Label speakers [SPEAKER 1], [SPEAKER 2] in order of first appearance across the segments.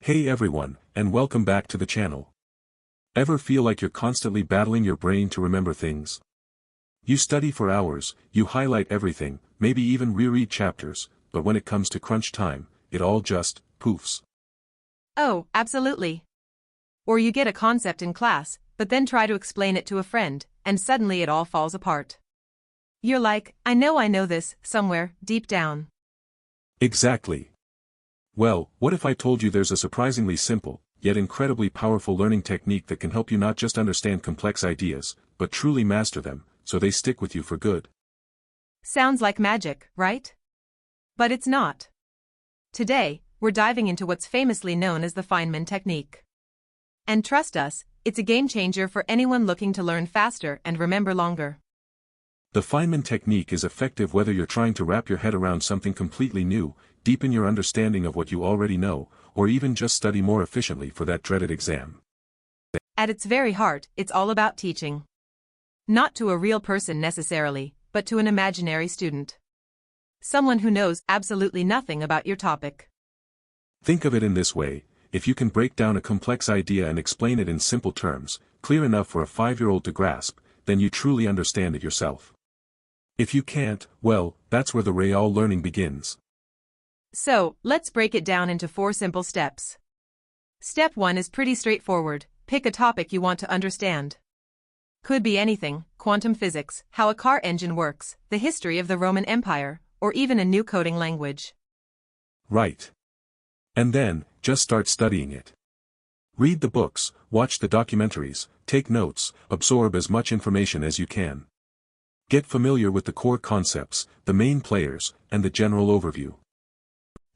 [SPEAKER 1] Hey everyone, and welcome back to the channel. Ever feel like you're constantly battling your brain to remember things? You study for hours, you highlight everything, maybe even reread chapters, but when it comes to crunch time, it all just poofs.
[SPEAKER 2] Oh, absolutely. Or you get a concept in class, but then try to explain it to a friend, and suddenly it all falls apart. You're like, I know this, somewhere, deep down.
[SPEAKER 1] Exactly. Well, what if I told you there's a surprisingly simple, yet incredibly powerful learning technique that can help you not just understand complex ideas, but truly master them, so they stick with you for good?
[SPEAKER 2] Sounds like magic, right? But it's not. Today, we're diving into what's famously known as the Feynman Technique. And trust us, it's a game changer for anyone looking to learn faster and remember longer.
[SPEAKER 1] The Feynman technique is effective whether you're trying to wrap your head around something completely new, deepen your understanding of what you already know, or even just study more efficiently for that dreaded exam.
[SPEAKER 2] At its very heart, it's all about teaching. Not to a real person necessarily, but to an imaginary student. Someone who knows absolutely nothing about your topic.
[SPEAKER 1] Think of it in this way: if you can break down a complex idea and explain it in simple terms, clear enough for a 5-year-old to grasp, then you truly understand it yourself. If you can't, well, that's where the real learning begins.
[SPEAKER 2] So, let's break it down into 4 simple steps. Step 1 is pretty straightforward: pick a topic you want to understand. Could be anything: quantum physics, how a car engine works, the history of the Roman Empire, or even a new coding language.
[SPEAKER 1] Right. And then, just start studying it. Read the books, watch the documentaries, take notes, absorb as much information as you can. Get familiar with the core concepts, the main players, and the general overview.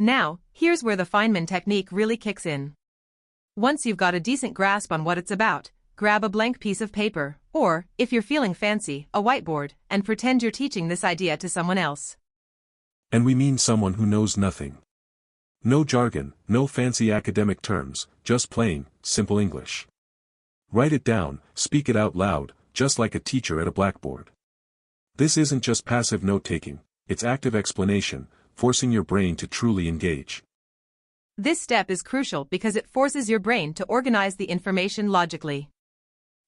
[SPEAKER 2] Now, here's where the Feynman technique really kicks in. Once you've got a decent grasp on what it's about, grab a blank piece of paper, or, if you're feeling fancy, a whiteboard, and pretend you're teaching this idea to someone else.
[SPEAKER 1] And we mean someone who knows nothing. No jargon, no fancy academic terms, just plain, simple English. Write it down, speak it out loud, just like a teacher at a blackboard. This isn't just passive note-taking, it's active explanation, forcing your brain to truly engage.
[SPEAKER 2] This step is crucial because it forces your brain to organize the information logically.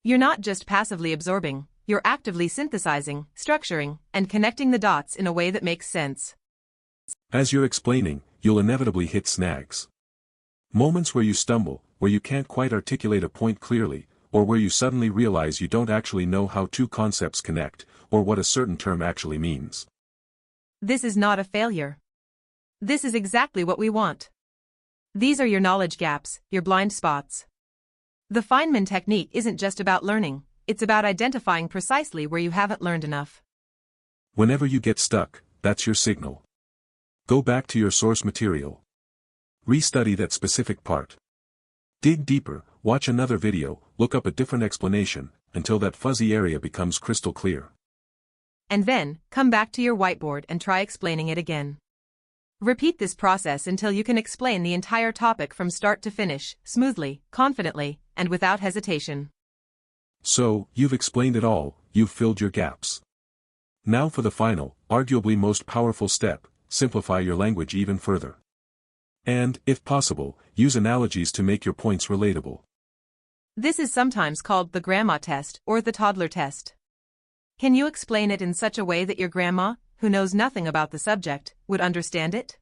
[SPEAKER 2] You're not just passively absorbing, you're actively synthesizing, structuring, and connecting the dots in a way that makes sense.
[SPEAKER 1] As you're explaining, you'll inevitably hit snags. Moments where you stumble, where you can't quite articulate a point clearly, or where you suddenly realize you don't actually know how two concepts connect, or what a certain term actually means.
[SPEAKER 2] This is not a failure. This is exactly what we want. These are your knowledge gaps, your blind spots. The Feynman technique isn't just about learning, it's about identifying precisely where you haven't learned enough.
[SPEAKER 1] Whenever you get stuck, that's your signal. Go back to your source material. Restudy that specific part. Dig deeper, watch another video, look up a different explanation, until that fuzzy area becomes crystal clear.
[SPEAKER 2] And then, come back to your whiteboard and try explaining it again. Repeat this process until you can explain the entire topic from start to finish, smoothly, confidently, and without hesitation.
[SPEAKER 1] So, you've explained it all, you've filled your gaps. Now for the final, arguably most powerful step: simplify your language even further. And, if possible, use analogies to make your points relatable.
[SPEAKER 2] This is sometimes called the grandma test or the toddler test. Can you explain it in such a way that your grandma, who knows nothing about the subject, would understand it?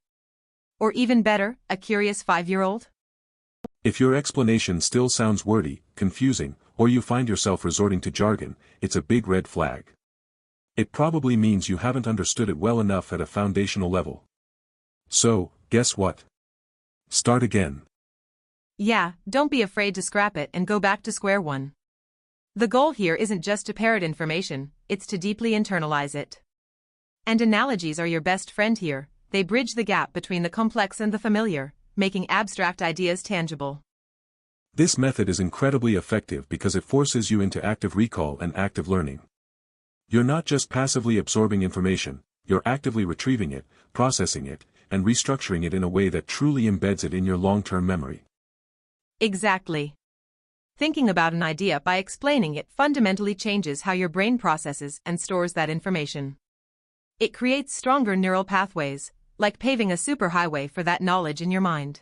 [SPEAKER 2] Or even better, a curious 5-year-old?
[SPEAKER 1] If your explanation still sounds wordy, confusing, or you find yourself resorting to jargon, it's a big red flag. It probably means you haven't understood it well enough at a foundational level. So, guess what? Start again.
[SPEAKER 2] Yeah, don't be afraid to scrap it and go back to square one. The goal here isn't just to parrot information, it's to deeply internalize it. And analogies are your best friend here. They bridge the gap between the complex and the familiar, making abstract ideas tangible.
[SPEAKER 1] This method is incredibly effective because it forces you into active recall and active learning. You're not just passively absorbing information, you're actively retrieving it, processing it, and restructuring it in a way that truly embeds it in your long-term memory.
[SPEAKER 2] Exactly. Thinking about an idea by explaining it fundamentally changes how your brain processes and stores that information. It creates stronger neural pathways, like paving a superhighway for that knowledge in your mind.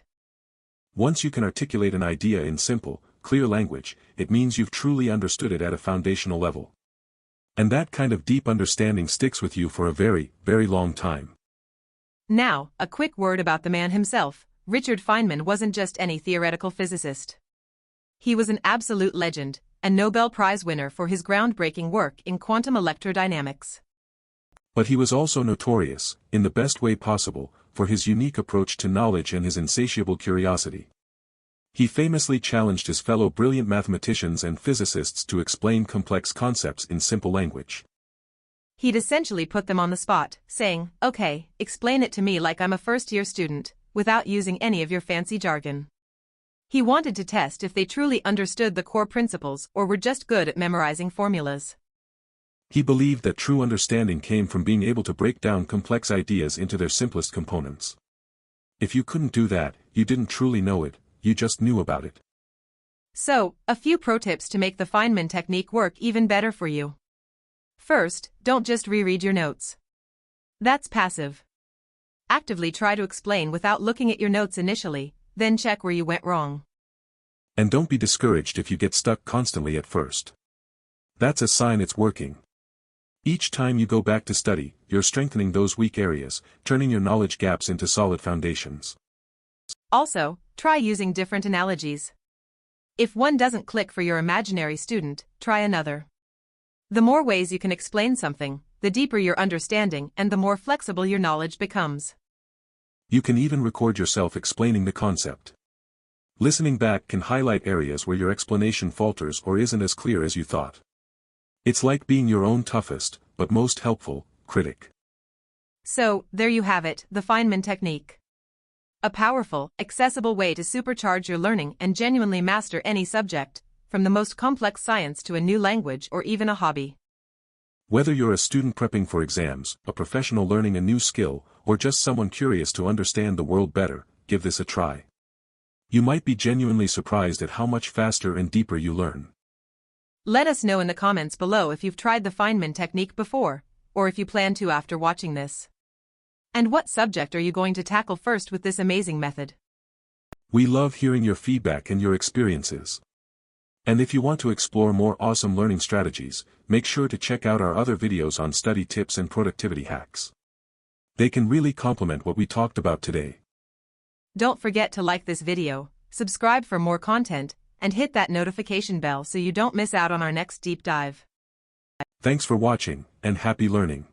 [SPEAKER 1] Once you can articulate an idea in simple, clear language, it means you've truly understood it at a foundational level. And that kind of deep understanding sticks with you for a very, very long time.
[SPEAKER 2] Now, a quick word about the man himself. Richard Feynman wasn't just any theoretical physicist. He was an absolute legend, a Nobel Prize winner for his groundbreaking work in quantum electrodynamics.
[SPEAKER 1] But he was also notorious, in the best way possible, for his unique approach to knowledge and his insatiable curiosity. He famously challenged his fellow brilliant mathematicians and physicists to explain complex concepts in simple language.
[SPEAKER 2] He'd essentially put them on the spot, saying, "Okay, explain it to me like I'm a first-year student, without using any of your fancy jargon." He wanted to test if they truly understood the core principles or were just good at memorizing formulas.
[SPEAKER 1] He believed that true understanding came from being able to break down complex ideas into their simplest components. If you couldn't do that, you didn't truly know it, you just knew about it.
[SPEAKER 2] So, a few pro tips to make the Feynman technique work even better for you. First, don't just reread your notes. That's passive. Actively try to explain without looking at your notes initially, then check where you went wrong.
[SPEAKER 1] And don't be discouraged if you get stuck constantly at first. That's a sign it's working. Each time you go back to study, you're strengthening those weak areas, turning your knowledge gaps into solid foundations.
[SPEAKER 2] Also, try using different analogies. If one doesn't click for your imaginary student, try another. The more ways you can explain something, the deeper your understanding and the more flexible your knowledge becomes.
[SPEAKER 1] You can even record yourself explaining the concept. Listening back can highlight areas where your explanation falters or isn't as clear as you thought. It's like being your own toughest, but most helpful, critic.
[SPEAKER 2] So, there you have it, the Feynman technique. A powerful, accessible way to supercharge your learning and genuinely master any subject, from the most complex science to a new language or even a hobby.
[SPEAKER 1] Whether you're a student prepping for exams, a professional learning a new skill, or just someone curious to understand the world better, give this a try. You might be genuinely surprised at how much faster and deeper you learn.
[SPEAKER 2] Let us know in the comments below if you've tried the Feynman technique before, or if you plan to after watching this. And what subject are you going to tackle first with this amazing method?
[SPEAKER 1] We love hearing your feedback and your experiences. And if you want to explore more awesome learning strategies, make sure to check out our other videos on study tips and productivity hacks. They can really complement what we talked about today.
[SPEAKER 2] Don't forget to like this video, subscribe for more content, and hit that notification bell so you don't miss out on our next deep dive.
[SPEAKER 1] Thanks for watching, and happy learning.